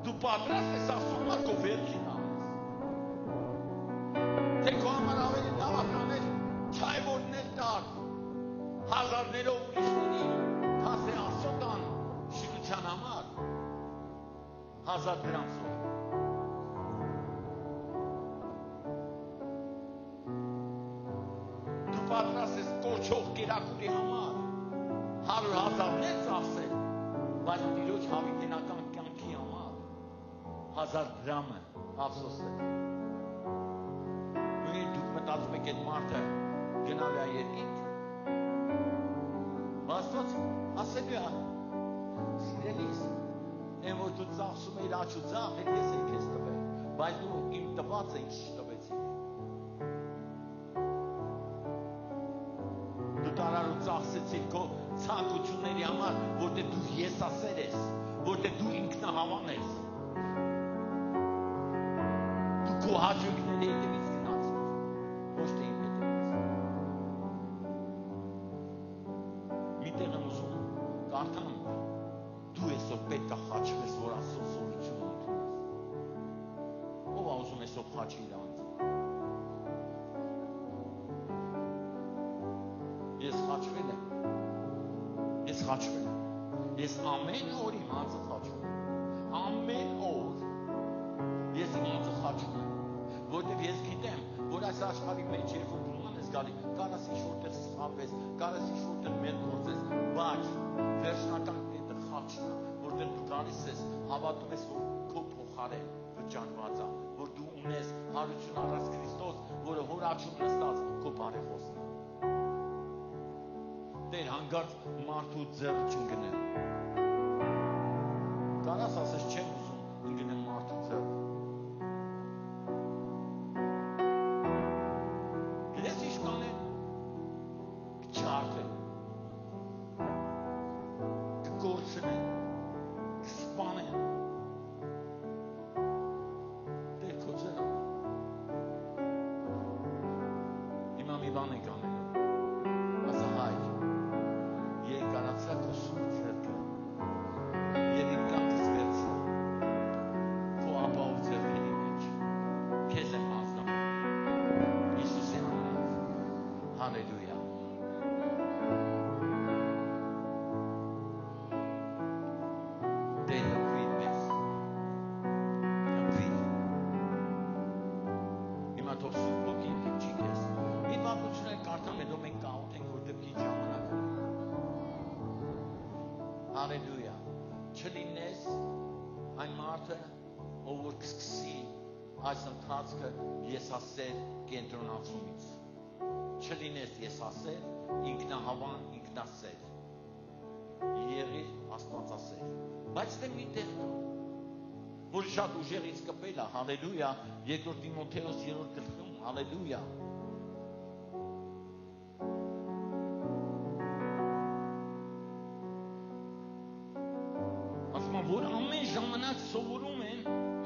Դու պատրաստ ես Աստծո համար քո վերջին անես։ Թե քո համար ավելի լավ կանես չայվորներ տար, հազարներով ուրիշների, քան թե Աստծո տան շինության համար 1000 դրամ սով։ Դու պատրաստ ես կոչող կերակուրի համար 100,000-ներ ծախսել, բայց Տիրոջ հավիտենական կյանքի համար 1000 դրամը ափսոսել։ Նույն դուք մտածում եք այդ մարդը գնալ է երկինք։ Աստված ասելու է, սիրելիս, այն որ դու ծախսում էիր աչ ու ձախ, հետ ես էի քեզ տվել, բայց դու իմ տվածը ինչ չտվեցիր։ Դու տարար ու ծախսեցիր քո ցանկությունների համար, որտեղ դու եսասեր ես, որտեղ դու ինքնահավան ես։ Դու հաճույքների հետևից գնացիր, ոչ թե իմ հետևից։ Միտեղ եմ ուզում կարդամ, դու այսօր պետք է խաչվես, որ Աստծո զորությունը ընդունես։ Ով է ուզում այսօր խաչի իր անձը։ Ես խաչվել եմ։ Ես ամեն օր իմ անձը խաչում եմ։ Ամեն օր ես իմ անձը խաչում եմ, որտեղ ես գիտեմ, որ այս աշխարհի մեջ երբ որ դու ես գալի, կարաս ինչ-որտեղ սխալվես, կարաս ինչ-որտեղ մեր գործես, բայց վերջնական այդ խաչն է, որտեղ դու գալիս ես, հավատում ես, որ քո փոխարեն վճարված է, որ դու ունես հարություն առած Քրիստոս, որը հոր աջում նստած քո բարեխոսն է։ Տեր հանգարց մարդու ձեռը չընկնեմ։ Կարաս ասես չեմ ուզում ընկնեմ մարդու ձեռը։ Գիտես ինչ կանեն։ Կչարդեն։ Կգործնեն։ Կսպանեն։ Տեր քո ձեռը։ Հիմա մի բան եք անելու։ Ասա հայր, երկարացրա քո սուրբ ձեռքը թող Սուրբ Ոգին դիպչի քեզ։ Մի պատմություն կարդամ, հետո մենք կաղոթենք, որտեղ քիչ ժամանակ ունենք։ Հալելույա։ Չլինես այն մարդը, ով որ կսկսի այս ընթացքը եսասեր կենտրոնացումից։ Չլինես եսասեր, ինքնահավան, ինքնասեր։ Եղիր աստվածասեր։ Բայց դե մի տեղ կա, որ շատ ուժեղից կպել է, հալելույա, 2 Տիմոթեոս 3 գլխում, հալելույա։ Ասում եմ, որ ամեն ժամանակ սովորում են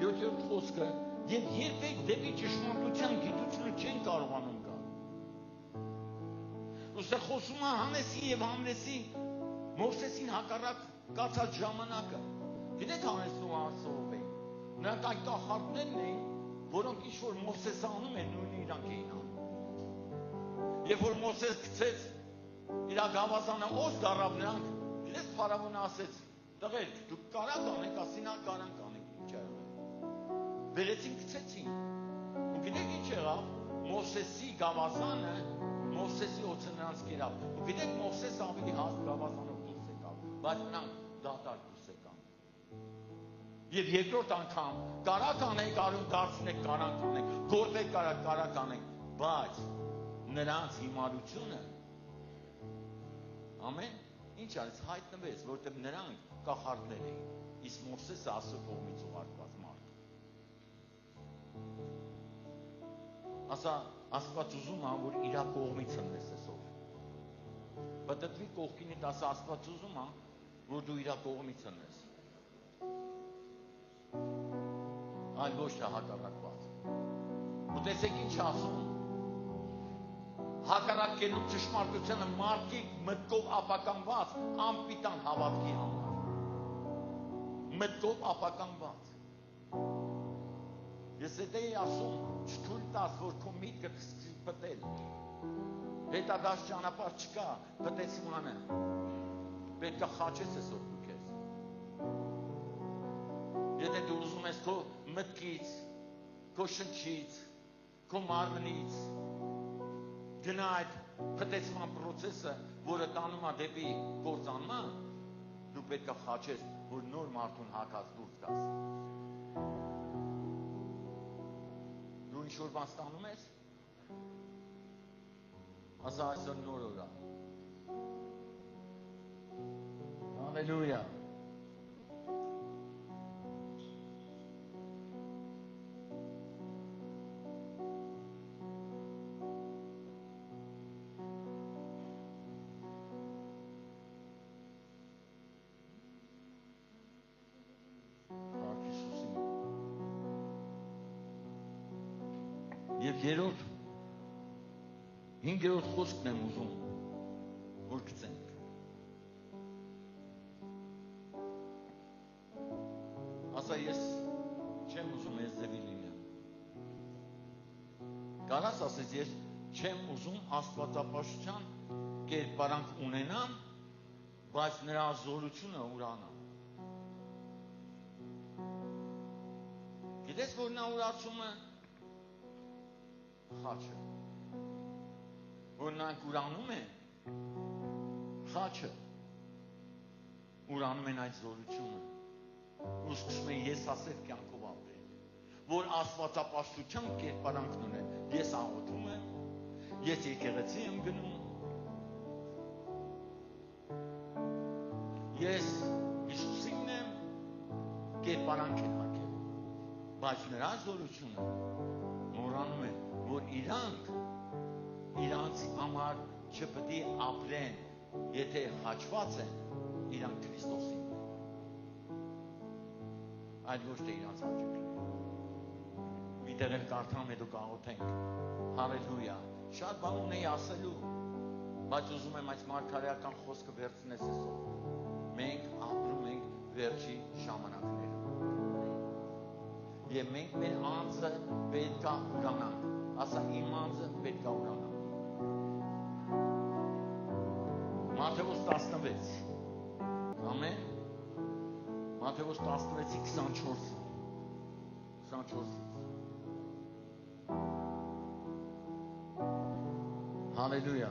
7-րդ խոսքը եւ երբեք դեպի ճշմարտության գիտությունը չեն կարողանում գալ։ Ուսը խոսում է Հանեսի եւ Համլեսի Մովսեսին հակառակ կացած ժամանակը։ Գիտեք Հանեսն ու Ասով էին։ Նրանք այդ կախարդներն էին, որոնք ինչ-որ Մովսեսը անում են, նույնը իրանք էին անում։ Եվ որ Մովսես գցեց իր գավազանը օս դարավ նրանք, գիտես Փարավոնը ասեց, տղերք, դուք կարաք անեք, ասին կարանք անենք, ինչ ա եղել։ Վերեցին գցեցին։ Ու գիտեք ինչ եղավ, Մովսեսի գավազանը, Մովսեսի օձը նրանց կերավ։ Ու գիտեք Մովսեսը ավելի հաստ գավազանով դուրս եկավ, բայց նրանք դատարկ դուրս եկան։ Եվ երկրորդ անգամ կարակ անենք, արյուն դարձնեք, կարանք անենք, գործեք կարակ անենք, բայց նրանց հիմարությունը, ամեն, ինչ արեց, հայտնվեց, որտեղ նրանք կախարդներ էին, իսկ Մովսեսը Աստծո կողմից ուղարկված մարդ։ Ասա, Աստված ուզում է, որ իր կողմից հնես այսօր։ Պատտվի կողքինիդ ասա, Աստված ուզում է, որ դու իր կողմից հնես։ Այլ ոչ թե հակառակված։ Ու տեսեք ինչ ասում։ Հակառակելու ճշմարտությանը մարդիկ մտքով ապականված անպիտան հավատքի համար։ Մտքով ապականված։ Ես էդ էի ասում, չթույլ տաս, որ քո միտքը սկսի պտել։ Հետադարձ ճանապարհ չկա, պտեցմանը։ Պետք է խաչես այսօր դու քեզ։ Եթե դու ուզում ես քո մտքից, քո շնչից, քո մարմնից գնա այդ պտեցման process-ը, որը տանում է դեպի կործանման, դու պետք է խաչես, որ նոր մարդուն հակած դուրս գաս։ Դու ինչ-որ բան ստանում ես, ասա այսօր նոր օր է։ Հալելույա։ Եվ երրորդ, 5-րդ խոսքն եմ ուզում, որ գցենք։ Ասա ես չեմ ուզում ես ձևի լինեմ։ Կարաս ասես ես չեմ ուզում աստվածապաշտության կերպարանք ունենամ, բայց նրա զորությունը ուրանամ։ Գիտես որ նա ուրացում է խաչը, որ նրանք ուրանում են, խաչը, ուրանում են այդ զորությունը, ու սկսում են ես ասել կյանքով ապրել, որ աստվածապաշտության կերպարանքն ունեն, ես աղոթում եմ, ես եկեղեցի եմ գնում, ես Հիսուսին եմ, կերպարանք են հագել, բայց նրա զորությունը մոռանում են, որ իրանց համար չպետք է ապրեն, եթե հաճված են, իրանք Քրիստոսին են, այլ ոչ թե իրանց հաճույքն են։ Մի տեղ էլ կարդամ, հետո կաղոթենք, հալելույա, շատ բան ունեի ասելու, բայց ուզում եմ այս մարգարեական խոսքը վերցնես այսօր։ Մենք ապրում ենք վերջի ժամանակներում։ Եվ մենք մեր անձը պետք է ուրանանք, ասա իմ անձը պետք է ուրանանք։ Մատթեոս 16, ամեն, Մատթեոս 16-ի 24-ից։ Հալելույա։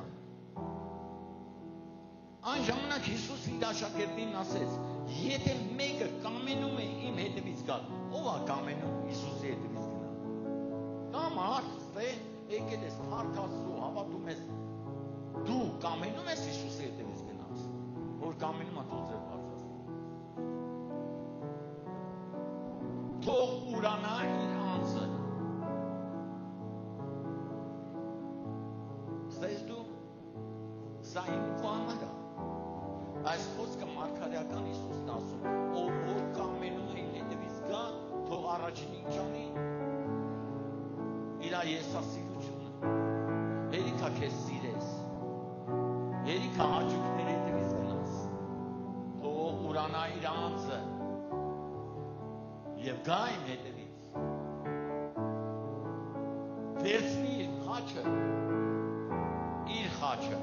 Այն ժամանակ Հիսուս իր աշակերտին ասեց. եթե մեկը կամենում է իմ հետևից գալ, ով է կամենում Հիսուսի հետևից գնալ։ Կամ հարց է, եկել ես փառք Աստծո, հավատում ես, դու կամենում ես Հիսուսի հետևից գնալ, որ կամենում է դու ձեր բարձրացնես։ Թող ուրանա իր անձը։ Ստես դու, սա իմ կամերա։ Այս խոսքը մարգարեական Հիսուսն ասում, ով որ կամենում է իմ հետևից գա, թող առաջինին ճանի իր եսասիրությունը։ Հերիքա քեզ սիրես, հերիքա հաճույքներ հետևից գնաս, թող ուրանա իր անձը և գա իմ հետևից, վերցնի իր խաչը,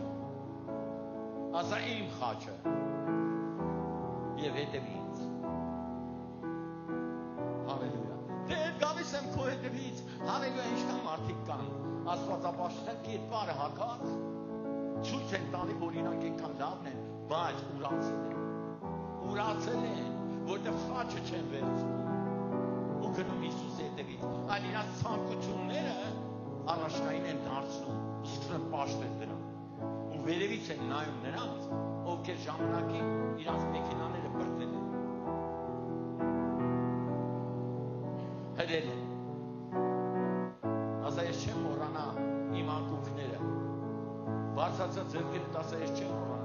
ասա իմ խաչը և հետևի ինձ։ Հալելույա։ Դե գալիս եմ քո հետևից, հալելույա, ինչքան մարդիկ կան, աստվածապաշտության կերպարը հագած, ցույց են տալի, որ իրանք այնքան լավն են, բայց ուրացել են, որտեղ խաչը չեն վերցնում ու գնում Հիսուսի հետևից, այլ իրանք ցանկությունները առաջնային են դարձնում, սկսում են պաշտել դրան։ Վերևից են նայում նրանց, ովքեր ժամանակին իրանց մեքենաները բրդել են։ Հրել են։ Ասա ես չեմ մոռանա իմ անկունքները։ Բարձրացած ձեռքերդ ասա ես չեմ մոռանա